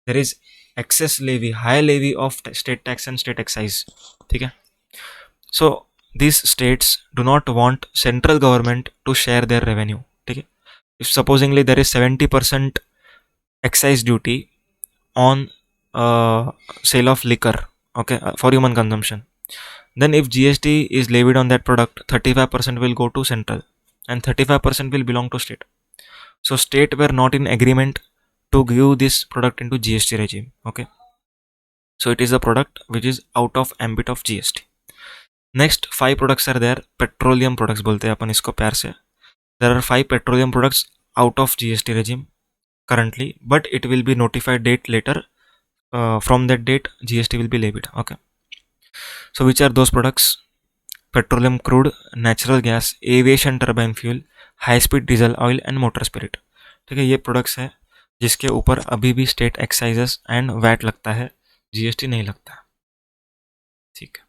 There is excess levy, high levy of state tax and state excise. ठीक है. सो these states do not want central government to share their revenue. ठीक है. If supposingly there is 70% excise duty on sale of liquor, okay, for human consumption, then if GST is levied on that product, 35% will go to central and 35% will belong to state. So state were not in agreement to give this product into GST regime. Okay, so it is a product which is out of ambit of GST. Next 5 products are there. Petroleum products बोलते हैं अपन इसको प्यार से. There are 5 petroleum products out of GST regime currently, but it will be notified date later. From that date GST will be levied. Okay, so which are those products? Petroleum crude, natural gas, aviation turbine fuel, high speed diesel oil and motor spirit. ठीक है, ये products है जिसके ऊपर अभी भी state एक्साइजेस and VAT लगता है, जीएसटी नहीं लगता. ठीक है.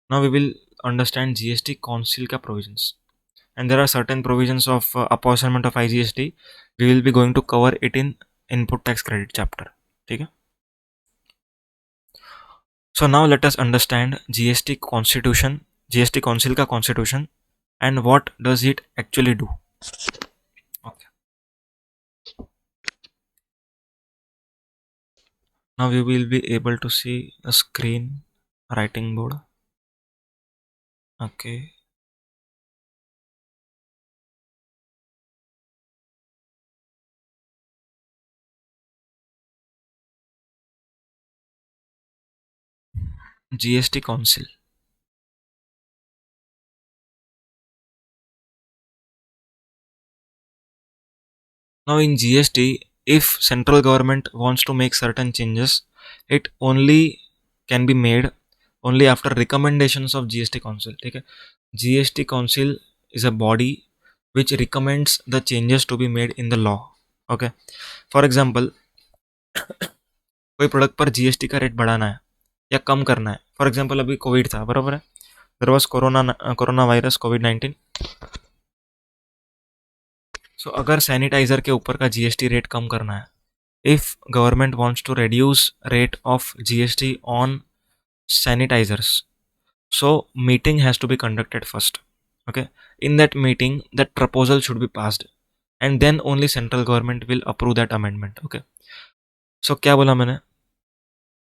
Now we will understand GST Council का provisions. And there are certain provisions of apportionment of IGST. We will be going to cover it in input tax credit chapter. ठीक है. So now let us understand GST constitution, GST Council का constitution and what does it actually do. Okay. Now you will be able to see a screen writing board. Okay. GST Council. Now in GST, if central government wants to make certain changes, it only can be made only after recommendations of GST Council. ठीक है. GST Council is a body which recommends the changes to be made in the law. Okay. For example, कोई product पर GST का rate बढ़ाना है या कम करना है. फॉर एग्जाम्पल अभी कोविड था, बराबर है. देयर वाज कोरोना वायरस कोविड-19. सो अगर सैनिटाइजर के ऊपर का जीएसटी रेट कम करना है, if government wants to reduce rate of GST on sanitizers, so meeting has to be conducted first. Okay, in that meeting that proposal should be passed and then only central government will approve that amendment. Okay, so क्या बोला मैंने?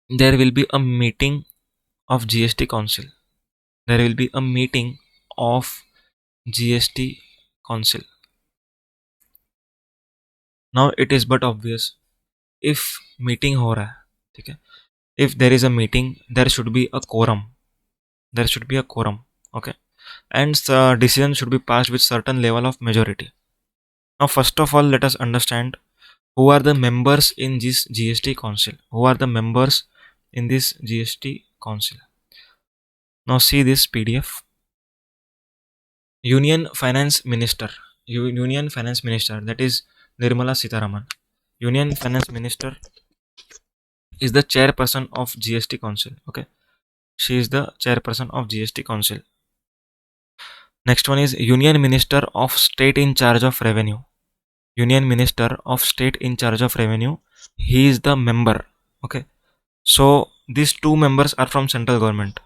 There will be a meeting of GST Council. There will be a meeting of GST Council. Now it is but obvious, if meeting हो रहा है, ठीक है, if there is a meeting there should be a quorum. There should be a quorum. Okay, and decision should be passed with certain level of majority. Now first of all let us understand who are the members in this GST Council. Who are the members in this GST Council? Now see this PDF. Union Finance Minister. Union Finance Minister, that is Nirmala Sitharaman. Union Finance Minister is the chairperson of GST Council. Okay, she is the chairperson of GST Council. Next one is Union Minister of State in charge of Revenue. Union Minister of State in charge of Revenue, he is the member. Okay, so these two members are from central government.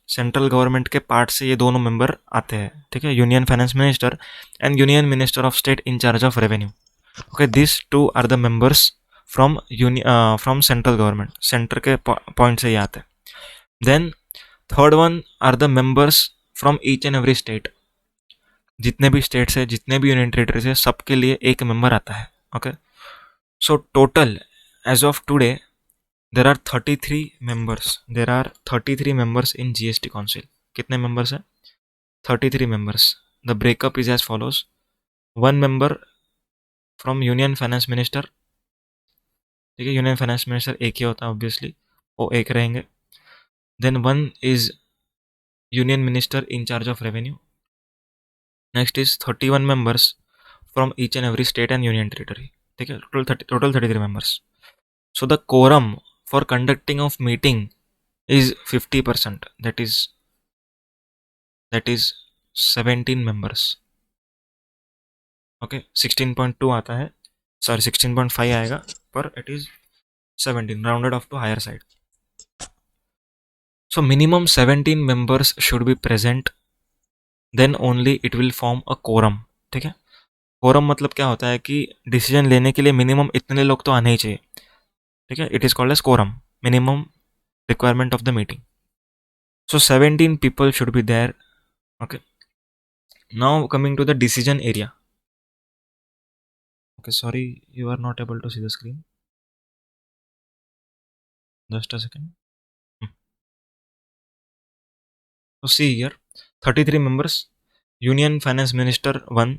Central government के part से ये दोनों member आते हैं, ठीक है, union finance minister and union minister of state in charge of revenue. Okay, this two are the members from central government, center के point से ये आते हैं। Then third one are the members from each and every state, जितने भी states है, जितने भी यूनियन टेरिटरीज है, सबके लिए एक मेंबर आता है। Okay, so total as of today there are 33 members, there are 33 members in GST council. कितने मेंबर्स हैं? 33 members. The breakup is as follows: one member from union finance minister, ठीक है, यूनियन फाइनेंस मिनिस्टर एक ही होता है obviously, वो एक रहेंगे। Then one is union minister in charge of revenue. Next is 31 members from each and every state and union territory, ठीक है, total 33 members. So the quorum for conducting of meeting is 50%. That is 17 members. Okay, 16.2 आता है, sorry 16.5 आएगा, पर it is 17 rounded off to higher side. So minimum 17 members should be present, then only it will form a quorum. ठीक है, quorum मतलब क्या होता है कि डिसीजन लेने के लिए मिनिमम इतने लोग तो आने ही चाहिए, ठीक है, it is called as quorum, minimum requirement of the meeting. So 17 people should be there. Okay, now coming to the decision area. Okay, sorry, you are not able to see the screen. Just a second. So see here, 33 members, union finance minister one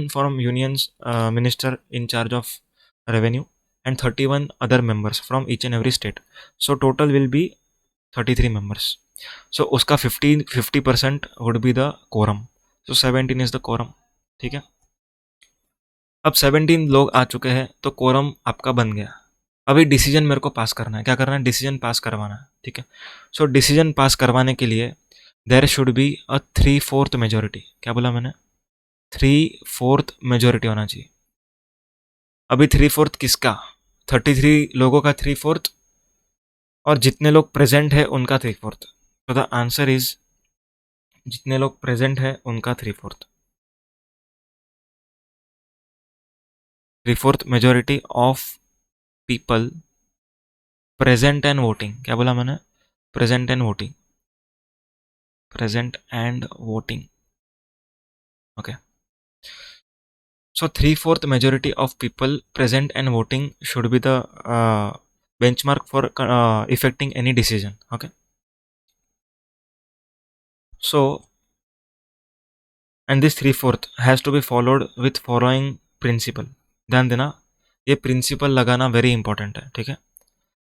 from union's minister in charge of revenue, and 31 other members from each and every state. So total will be 33 members. So उसका 50% would be the quorum. So 17 is the quorum. ठीक है, अब 17 लोग आ चुके हैं तो quorum आपका बन गया। अभी डिसीजन मेरे को पास करना है, क्या करना है? डिसीजन पास करवाना है, ठीक है। सो डिसीजन पास करवाने के लिए there should be a 3/4 majority. क्या बोला मैंने? 3/4 मेजोरिटी होना चाहिए। अभी 3/4 किसका? 33 लोगों का 3/4 और जितने लोग प्रेजेंट है उनका 3/4। तो द आंसर इज जितने लोग प्रेजेंट है उनका 3/4। 3/4 majority of people present and voting. क्या बोला मैंने? Present and voting, present and voting. Okay, so 3/4 majority of people present and voting should be the benchmark for effecting any decision. Okay, so and this 3/4 has to be followed with following principle. ध्यान देना, ये principal लगाना very important है, ठीक है।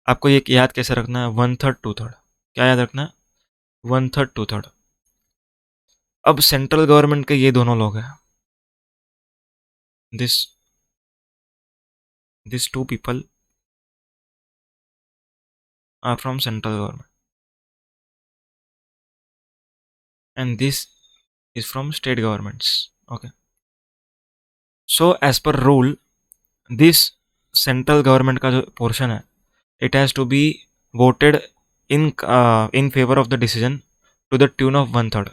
आपको ये याद कैसे रखना है? 1/3 2/3। क्या याद रखना है? 1/3 2/3। अब सेंट्रल गवर्नमेंट के ये दोनों लोग हैं, this two people are from central government and this is from state governments. Okay, so as per rule this central government का जो portion है it has to be voted in favor of the decision to the tune of 1/3।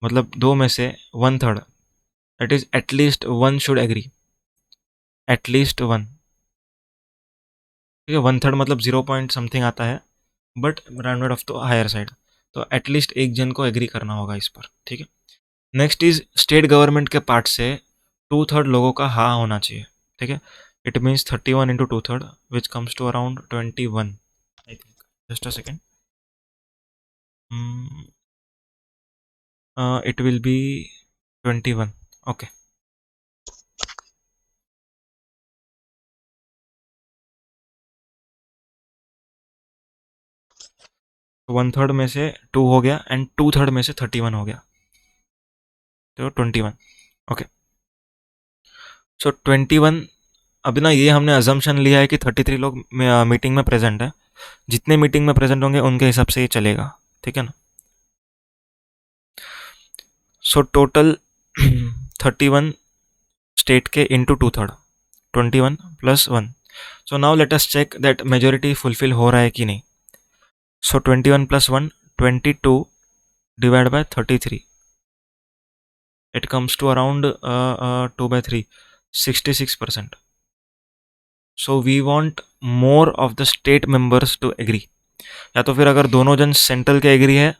मतलब दो में से 1/3, that is at least one should agree, at least one, ठीक है। 1/3 मतलब 0 point something आता है, बट राउंडेड ऑफ तो हायर साइड, तो एटलीस्ट एक जन को एग्री करना होगा इस पर, ठीक है। नेक्स्ट इज स्टेट गवर्नमेंट के पार्ट से 2/3 लोगों का हाँ होना चाहिए, ठीक है। It means 31 into 2/3 which comes to around 21 I think. Just a second, it will be 21। Okay, तो 1/3 में से 2 हो गया एंड 2/3 में से 31 हो गया, तो 21। ओके, सो 21। अब ना ये हमने अजम्पशन लिया है कि 33 लोग मीटिंग में प्रेजेंट है, जितने मीटिंग में प्रेजेंट होंगे उनके हिसाब से ये चलेगा, ठीक है ना। सो टोटल 31 स्टेट के into 2/3, 21 + 1। So now let us check that majority fulfil हो रहा है कि नहीं। सो 21 + 1 22 divided by 33. It comes to around 2 by 3, 66%. So we want more of the state members to agree. या तो फिर अगर दोनों जन सेंट्रल के एग्री है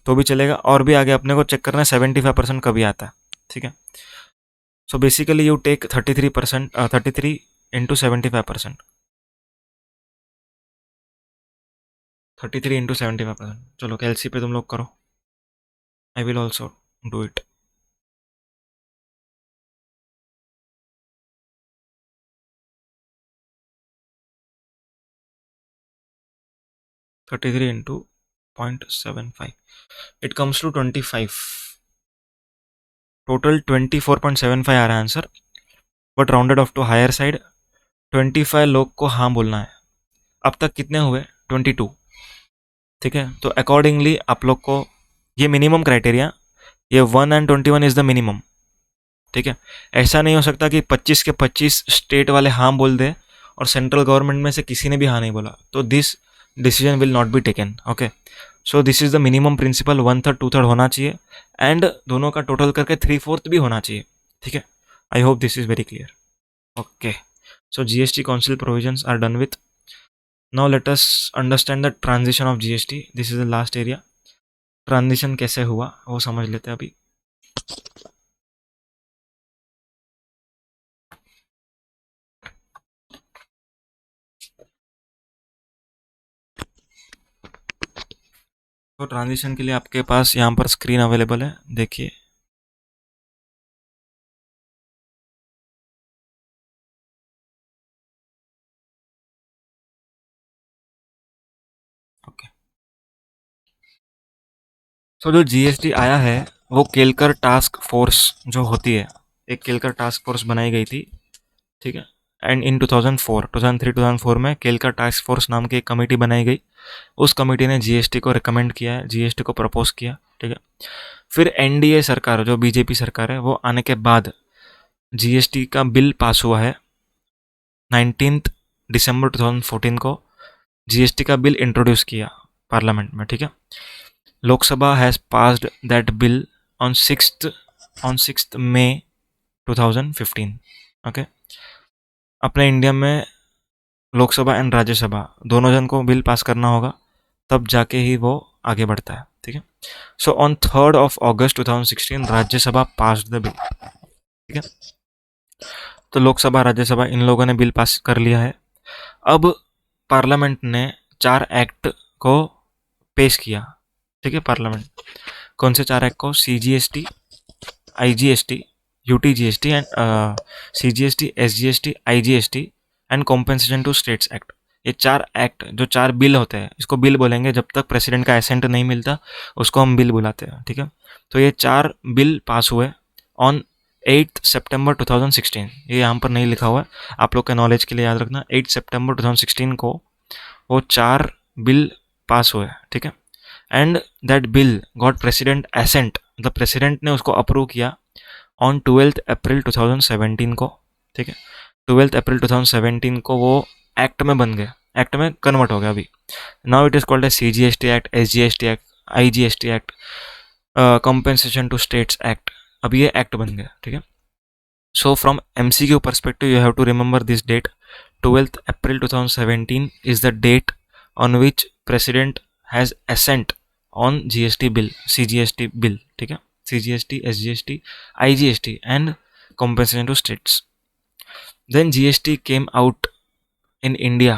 तो भी चलेगा, और भी आगे अपने को चेक करना है 75% कभी आता है, ठीक है. So basically you take 33%, 33 into 75%, 33 into 75%. चलो कैलसी पे तुम लोग करो, I will also do it. 33 इंटू 0.75, इट कम्स टू 25. टोटल 24.75 आ रहा है answer, but rounded off to higher side. 25 लोग को हाँ बोलना है. अब तक कितने हुए? 22, ठीक है. तो अकॉर्डिंगली आप लोग को ये मिनिमम क्राइटेरिया, ये 1 एंड 21 इज द मिनिमम, ठीक है. ऐसा नहीं हो सकता कि 25 के 25 स्टेट वाले हाँ बोल दे और सेंट्रल गवर्नमेंट में से किसी ने भी हाँ नहीं बोला, तो this decision will not be taken. Okay, so this is the minimum principle. 1/3 2/3 होना चाहिए, एंड दोनों का टोटल करके 3/4 भी होना चाहिए, ठीक है. I hope this is very clear. Okay, so GST council provisions are done with. Now let us understand the transition of GST. This is the last area. Transition कैसे हुआ वो समझ लेते हैं अभी. तो ट्रांजिशन के लिए आपके पास यहाँ पर स्क्रीन अवेलेबल है, देखिए. ओके, सो जो जीएसटी आया है वो केलकर टास्क फोर्स जो होती है, एक केलकर टास्क फोर्स बनाई गई थी, ठीक है. एंड इन 2004, 2003 2004 में केलकर टास्क फोर्स नाम की एक कमेटी बनाई गई. उस कमेटी ने जीएसटी को रिकमेंड किया है, जीएसटी को प्रपोज किया, ठीक है. फिर एनडीए सरकार, जो बीजेपी सरकार है, वो आने के बाद जीएसटी का बिल पास हुआ है. 19 दिसंबर 2014 को जीएसटी का बिल इंट्रोड्यूस किया पार्लियामेंट में, ठीक है. Lok Sabha has passed that bill on 6th May 2015. Okay, अपने इंडिया में लोकसभा एंड राज्यसभा दोनों जन को बिल पास करना होगा, तब जाके ही वो आगे बढ़ता है, ठीक है. So on 3rd of August 2016 Rajya Sabha passed the bill, ठीक है. तो लोकसभा राज्यसभा इन लोगों ने बिल पास कर लिया है. अब पार्लियामेंट ने 4 एक्ट को पेश किया, ठीक है. पार्लियामेंट कौन से 4 एक्ट को? CGST, IGST, UTGST and CGST, SGST, IGST and compensation to states act. ये 4 एक्ट, जो 4 बिल होते हैं, इसको बिल बोलेंगे. जब तक प्रेसिडेंट का एसेंट नहीं मिलता उसको हम बिल बुलाते हैं, ठीक है. तो ये 4 बिल पास हुए ऑन 8 सितंबर 2016. ये यहाँ पर नहीं लिखा हुआ है, आप लोग के नॉलेज के लिए याद रखना. 8 सितंबर 2016 को वो 4 बिल पास हुए, ठीक है. And that bill got president assent, मतलब प्रेसिडेंट ने उसको अप्रूव किया ऑन 12 अप्रैल 2017 को, ठीक है. 12 अप्रैल 2017 को वो एक्ट में बन गया, एक्ट में कन्वर्ट हो गया अभी. Now it is called a CGST act, SGST act, IGST act, compensation to states act. अब ये एक्ट बन गया, ठीक है. So from MCQ perspective you have to remember this date. 12 April 2017 is the date on which president has assent on GST bill, CGST bill, ठीक है. CGST, SGST, IGST and compensation to states. Then GST came out in India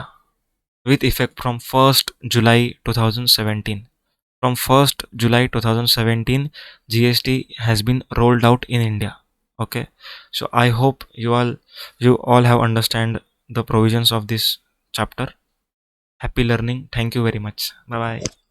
with effect from 1st July 2017. From 1st July 2017, GST has been rolled out in India. Okay, so I hope you all have understand the provisions of this chapter. Happy learning. Thank you very much. Bye bye.